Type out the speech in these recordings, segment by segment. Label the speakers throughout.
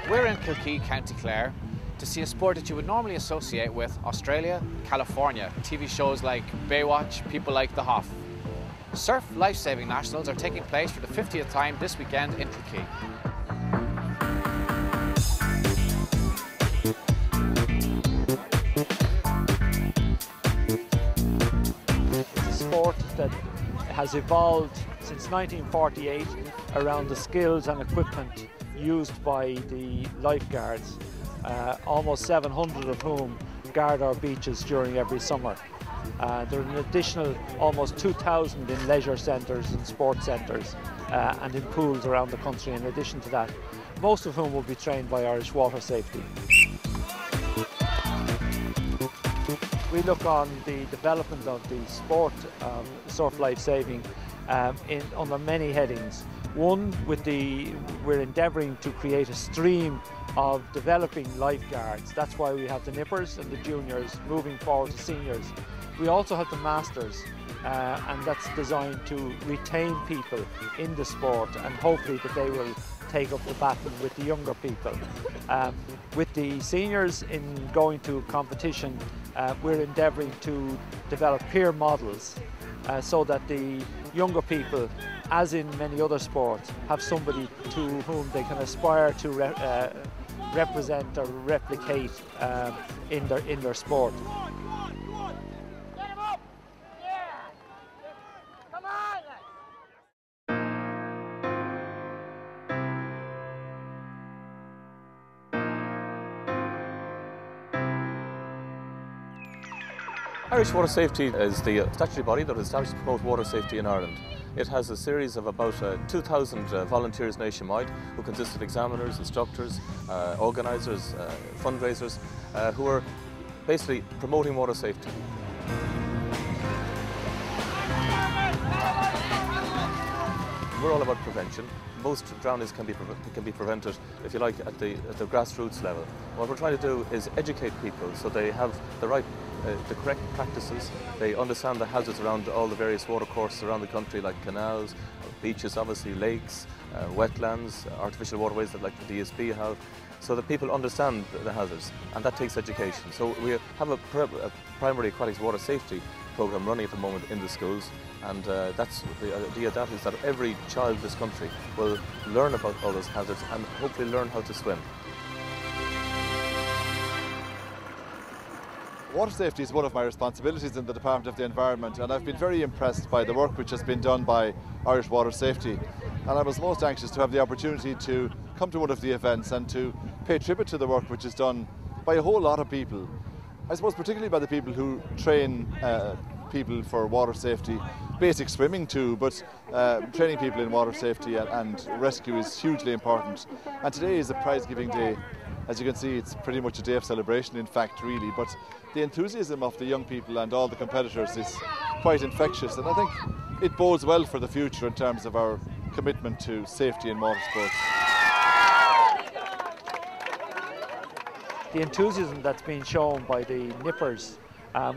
Speaker 1: We're in Kilkee, County Clare, to see a sport that you would normally associate with Australia, California, TV shows like Baywatch, people like The Hoff. Surf Lifesaving Nationals are taking place for the 50th time this weekend in Kilkee.
Speaker 2: It's a sport that has evolved since 1948 around the skills and equipment used by the lifeguards, almost 700 of whom guard our beaches during every summer. There are an additional almost 2,000 in leisure centres and sports centres and in pools around the country in addition to that, most of whom will be trained by Irish Water Safety. We look on the development of the sport of surf life saving under many headings. One, we're endeavouring to create a stream of developing lifeguards. That's why we have the nippers and the juniors moving forward to seniors. We also have the masters, and that's designed to retain people in the sport and hopefully that they will take up the baton with the younger people. With the seniors in going to competition, we're endeavouring to develop peer models so that the younger people, as in many other sports, have somebody to whom they can aspire to represent or replicate in their sport.
Speaker 3: Irish Water Safety is the statutory body that was established to promote water safety in Ireland. It has a series of about 2,000 volunteers nationwide who consist of examiners, instructors, organisers, fundraisers, who are basically promoting water safety. We're all about prevention. Most drownings can be prevented, if you like, at the grassroots level. What we're trying to do is educate people so they have the correct practices. They understand the hazards around all the various watercourses around the country, like canals, beaches, obviously lakes, wetlands, artificial waterways that like the DSB have, so that people understand the hazards, and that takes education. So we have a primary aquatics water safety program running at the moment in the schools, and that's the idea that is that every child in this country will learn about all those hazards and hopefully learn how to swim.
Speaker 4: Water safety is one of my responsibilities in the Department of the Environment, and I've been very impressed by the work which has been done by Irish Water Safety. And I was most anxious to have the opportunity to come to one of the events and to pay tribute to the work which is done by a whole lot of people. I suppose particularly by the people who train people for water safety, basic swimming too, but training people in water safety and rescue is hugely important. And today is a prize-giving day. As you can see, it's pretty much a day of celebration, in fact, really, but the enthusiasm of the young people and all the competitors is quite infectious, and I think it bodes well for the future in terms of our commitment to safety in water sports.
Speaker 2: The enthusiasm that's been shown by the nippers,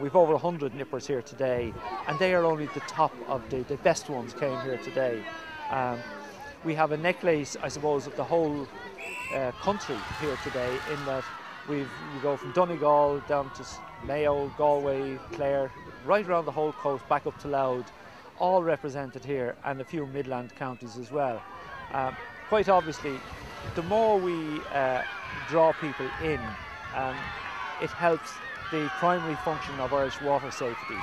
Speaker 2: we've over 100 nippers here today, and they are only the top of the best ones came here today. We have a necklace, I suppose, of the whole country here today, in that we go from Donegal down to Mayo, Galway, Clare, right around the whole coast, back up to Louth, all represented here, and a few Midland counties as well. Quite obviously, the more we draw people in, it helps the primary function of Irish water safety.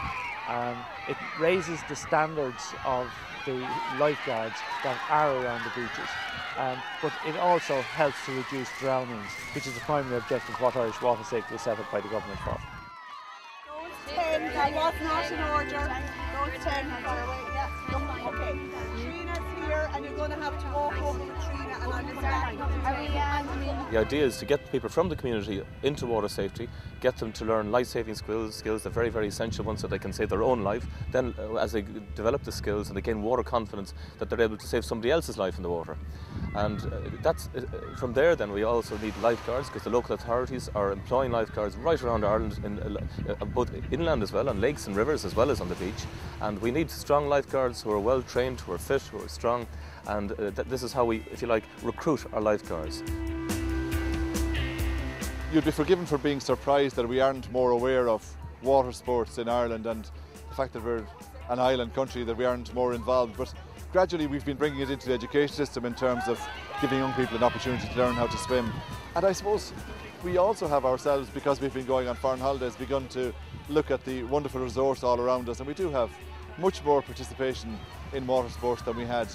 Speaker 2: It raises the standards of the lifeguards that are around the beaches, but it also helps to reduce drownings, which is the primary objective of what Irish Water Safety was set up by the government for.
Speaker 5: Those 10, that was not in order. Those 10, okay. Trina's here, and you're going to have to walk over with Trina, and I'm back.
Speaker 3: The idea is to get people from the community into water safety, get them to learn life-saving skills, the very, very essential ones so they can save their own life. Then as they develop the skills and they gain water confidence, that they're able to save somebody else's life in the water. And that's from there then we also need lifeguards, because the local authorities are employing lifeguards right around Ireland, both inland as well, on lakes and rivers as well as on the beach. And we need strong lifeguards who are well trained, who are fit, who are strong, and this is how we, if you like, recruit our lifeguards.
Speaker 4: you'd be forgiven for being surprised that we aren't more aware of water sports in Ireland and the fact that we're an island country, that we aren't more involved. But gradually we've been bringing it into the education system in terms of giving young people an opportunity to learn how to swim. And I suppose we also have ourselves, because we've been going on foreign holidays, begun to look at the wonderful resource all around us, and we do have much more participation in water sports than we had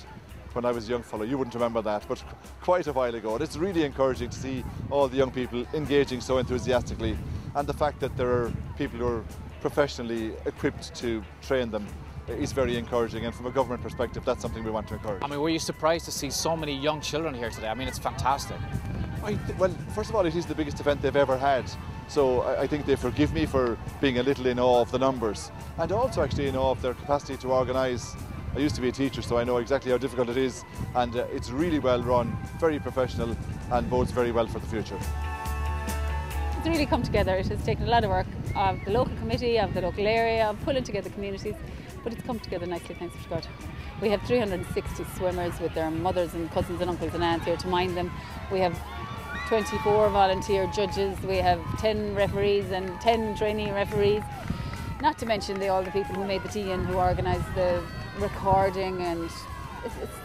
Speaker 4: when I was a young fellow. You wouldn't remember that, but quite a while ago. And it's really encouraging to see all the young people engaging so enthusiastically, and the fact that there are people who are professionally equipped to train them is very encouraging, and from a government perspective that's something we want to encourage.
Speaker 1: I mean, were you surprised to see so many young children here today? I mean, it's fantastic.
Speaker 4: Well, first of all, it is the biggest event they've ever had, so I think they forgive me for being a little in awe of the numbers, and also actually in awe of their capacity to organise. I used to be a teacher, so I know exactly how difficult it is, and it's really well run, very professional, and bodes very well for the future.
Speaker 6: It's really come together. It has taken a lot of work of the local committee, of the local area, of pulling together communities, but it's come together nicely, thanks to God. We have 360 swimmers with their mothers and cousins and uncles and aunts here to mind them. We have 24 volunteer judges, we have 10 referees and 10 trainee referees, not to mention all the people who made the tea and who organised the recording, and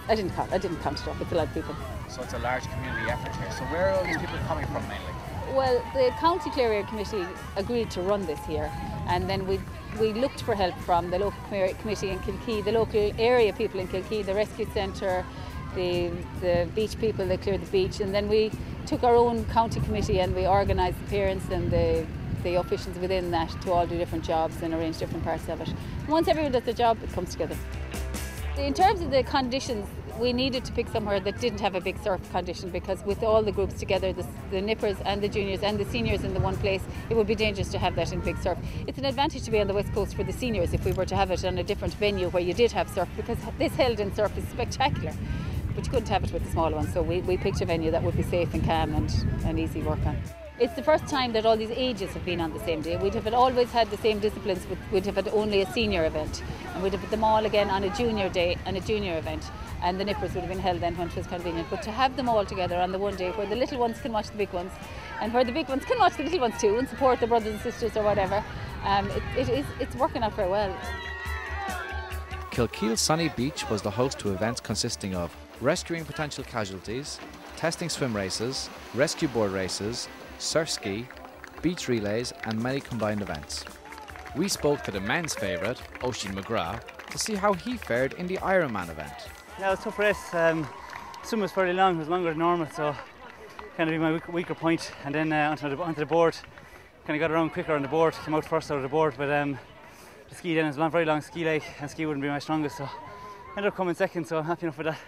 Speaker 6: I didn't count it up, it's a lot of people.
Speaker 1: So it's a large community effort here. So where are all these people coming from mainly?
Speaker 6: Well, the County Clare Committee agreed to run this here, and then we looked for help from the local committee in Kilkee, the local area people in Kilkee, the rescue centre, the beach people that cleared the beach, and then we took our own county committee and we organised the parents and the officials within that to all do different jobs and arrange different parts of it. And once everyone does their job, it comes together. In terms of the conditions, we needed to pick somewhere that didn't have a big surf condition, because with all the groups together, the nippers and the juniors and the seniors in the one place, it would be dangerous to have that in big surf. It's an advantage to be on the west coast for the seniors if we were to have it on a different venue where you did have surf, because this Helden surf is spectacular, but you couldn't have it with the smaller one, so we picked a venue that would be safe and calm and easy work on. It's the first time that all these ages have been on the same day. We'd have always had the same disciplines, we'd have had only a senior event, and we'd have had them all again on a junior day and a junior event, and the nippers would have been held then when it was convenient. But to have them all together on the one day where the little ones can watch the big ones, and where the big ones can watch the little ones too and support their brothers and sisters or whatever, it's working out very well.
Speaker 1: Kilkeel Sunny Beach was the host to events consisting of rescuing potential casualties, testing swim races, rescue board races, surf ski, beach relays and many combined events. We spoke to the men's favourite, Oisin McGrath, to see how he fared in the Ironman event.
Speaker 7: Yeah, it was a tough race. Swim was fairly long, it was longer than normal, so kind of be my weaker point. And then onto the board, kind of got around quicker on the board, came out first out of the board, but the ski then is a very long ski leg, and ski wouldn't be my strongest, so ended up coming second, so I'm happy enough with that.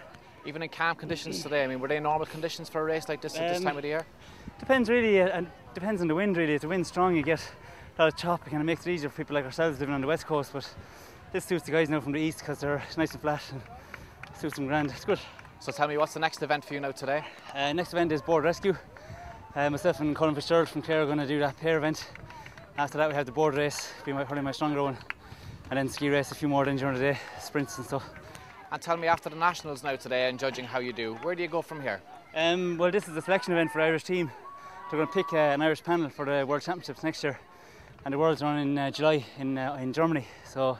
Speaker 1: Even in calm conditions today, I mean, were they normal conditions for a race like this at this time of the year?
Speaker 7: Depends really, and depends on the wind really. If the wind's strong, you get a lot of chop. It kind of makes it easier for people like ourselves living on the west coast, but this suits the guys now from the east because they're nice and flat and suits them grand. It's good.
Speaker 1: So tell me, what's the next event for you now today?
Speaker 7: Next event is board rescue. Myself and Colin Fitzgerald from Clare are going to do that pair event. After that we have the board race, probably my stronger one, and then ski race, a few more then during the day, sprints and stuff.
Speaker 1: And tell me, after the nationals now today and judging how you do, where do you go from here?
Speaker 7: Well, this is a selection event for the Irish team. They're going to pick an Irish panel for the World Championships next year, and the World's on in July in Germany, so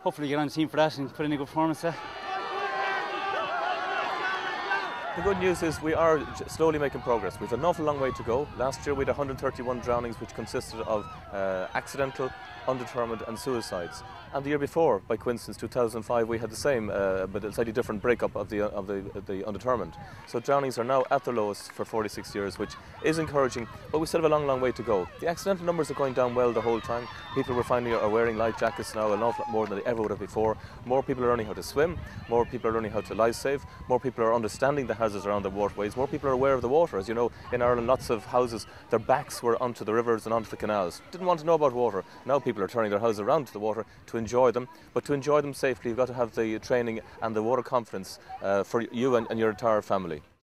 Speaker 7: hopefully get on the team for that and put in a good performance there.
Speaker 3: The good news is we are slowly making progress. We've an awful long way to go. Last year we had 131 drownings, which consisted of accidental, undetermined and suicides. And the year before, by coincidence, 2005, we had the same, but a slightly different breakup of the undetermined. So drownings are now at their lowest for 46 years, which is encouraging, but we still have a long, long way to go. The accidental numbers are going down well the whole time. People we're finding are wearing life jackets now an awful lot more than they ever would have before. More people are learning how to swim, more people are learning how to life save, more people are understanding the hazards around the waterways, more people are aware of the water. As you know, in Ireland, lots of houses, their backs were onto the rivers and onto the canals. Didn't want to know about water. Now people are turning their houses around to the water to enjoy them, but to enjoy them safely, you've got to have the training and the water confidence for you and your entire family.